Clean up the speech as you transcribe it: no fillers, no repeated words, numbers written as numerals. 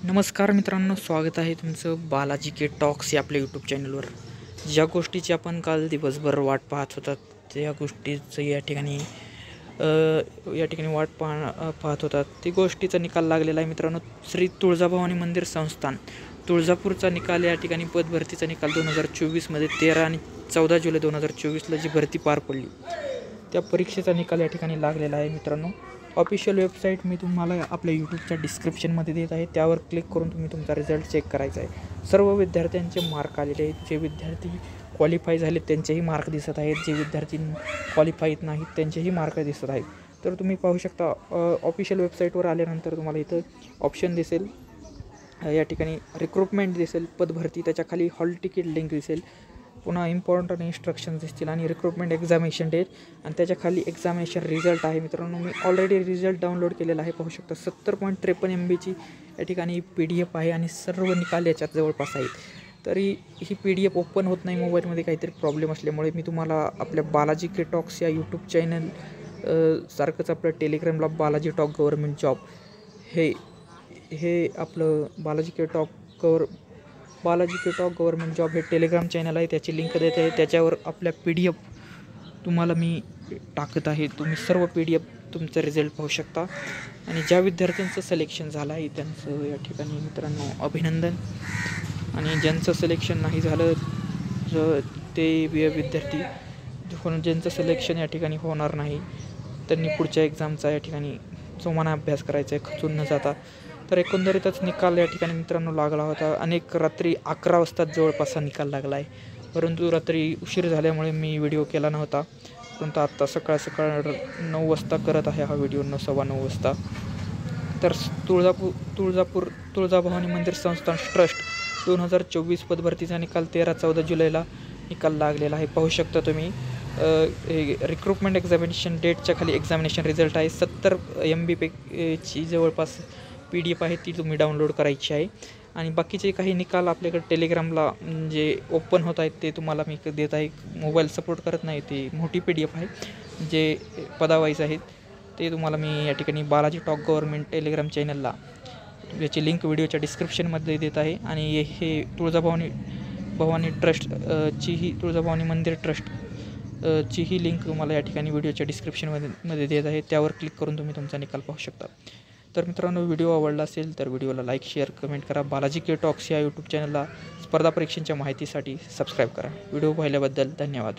नमस्कार मित्रांनो, स्वागत आहे तुमचं बालाजी के टॉक्स या आपल्या यूट्यूब चॅनलवर. ज्या गोष्टीची आपण काल दिवसभर वाट पाहत होतात त्या गोष्टीचं या ठिकाणी पाहत होतात ती गोष्टीचा निकाल लागलेला आहे मित्रांनो. श्री तुळजाभवानी मंदिर संस्थान तुळजापूरचा निकाल या ठिकाणी पदभरतीचा निकाल 2024मध्ये 13 आणि 14 जुलै 2024ला जी भरती पार पडली त्या परीक्षेचा निकाल या ठिकाणी लागलेला आहे मित्रांनो. ऑफिशियल वेबसाईट मी तुम्हाला आपल्या यूट्यूबच्या डिस्क्रिप्शनमध्ये देत आहे, त्यावर क्लिक करून तुम्ही तुमचा रिझल्ट चेक करायचा आहे. सर्व विद्यार्थ्यांचे मार्क आलेले आहेत. जे विद्यार्थी क्वालिफाय झाले त्यांचेही मार्क दिसत आहेत, जे विद्यार्थी क्वालिफाईड नाहीत त्यांचेही मार्क दिसत आहेत. तर तुम्ही पाहू शकता ऑफिशियल वेबसाईटवर आल्यानंतर तुम्हाला इथं ऑप्शन दिसेल, या ठिकाणी रिक्रुटमेंट दिसेल, पदभरती, त्याच्या खाली हॉल तिकीट लिंक दिसेल, पुन्हा इम्पॉर्टंट इन्स्ट्रक्शन्स दिसतील आणि रिक्रुटमेंट एक्झामिनेशन डेट आणि त्याच्या खाली एक्झामिनेशन रिझल्ट आहे मित्रांनो. मी ऑलरेडी रिझल्ट डाउनलोड केलेला आहे, पाहू शकता. 70.53 MBची या ठिकाणी PDF आहे आणि सर्व निकाल याच्यात जवळपास आहेत. तरी ही PDF ओपन होत नाही मोबाईलमध्ये, काहीतरी प्रॉब्लेम असल्यामुळे. मी तुम्हाला आपल्या बालाजी के टॉक्स या यूट्यूब चॅनल सारखंच आपलं टेलिग्रामला बालाजी टॉक गव्हर्नमेंट जॉब हे आपलं बालाजी के टॉक गव्हर्नमेंट जॉब हे टेलिग्राम चॅनल आहे, त्याची लिंक देत आहे. त्याच्यावर आपल्या PDF तुम्हाला मी टाकत आहे. तुम्ही सर्व PDF तुमचा रिझल्ट पाहू शकता. आणि ज्या विद्यार्थ्यांचं सिलेक्शन झालं आहे त्यांचं या ठिकाणी मित्रांनो अभिनंदन. आणि ज्यांचं सिलेक्शन नाही झालं ते विद्यार्थी ज्यांचं सिलेक्शन या ठिकाणी होणार नाही त्यांनी पुढच्या एक्झामचा या ठिकाणी जोमाने अभ्यास करायचा आहे, खचून न जाता. तर एकंदरीतच निकाल या ठिकाणी मित्रांनो लागला होता. अनेक रात्री 11 वाजता जवळपास हा निकाल लागला आहे, परंतु रात्री उशीर झाल्यामुळे मी व्हिडिओ केला नव्हता. परंतु आत्ता सकाळ 9 वाजता करत आहे हा व्हिडिओ, 9:15 वाजता. तर तुळजाभवानी मंदिर संस्थान ट्रस्ट 2024 पदभरतीचा निकाल 13-14 जुलैला निकाल लागलेला आहे, पाहू शकता तुम्ही. रिक्रुटमेंट एक्झामिनेशन डेटच्या खाली एक्झामिनेशन रिझल्ट आहे. 70 MBची जवळपास PDF आहे, ती तुम्ही डाउनलोड करायची आहे. आणि बाकीचे काही निकाल आपल्याकडे टेलिग्रामला जे ओपन होत आहेत ते तुम्हाला मी देत आहे. मोबाईल सपोर्ट करत नाही, ती मोठी PDF आहे, जे पदावाईज आहेत ते तुम्हाला मी या ठिकाणी बालाजी टॉक गव्हर्नमेंट टेलिग्राम चॅनलला याची लिंक व्हिडिओच्या डिस्क्रिप्शनमध्ये देत आहे. आणि हे तुळजाभवानी मंदिर ट्रस्ट ची ही लिंक तुम्हाला या ठिकाणी व्हिडिओच्या डिस्क्रिप्शनमध्ये देत आहे, त्यावर क्लिक करून तुम्ही तुमचा निकाल पाहू शकता. तर मित्रांनो, व्हिडिओ आवडला असेल तर व्हिडिओला लाईक, शेअर, कमेंट करा. बालाजी के टॉक्स या यूट्यूब चॅनलला स्पर्धा परीक्षांच्या माहितीसाठी सबस्क्राईब करा. व्हिडिओ पाहिल्याबद्दल धन्यवाद.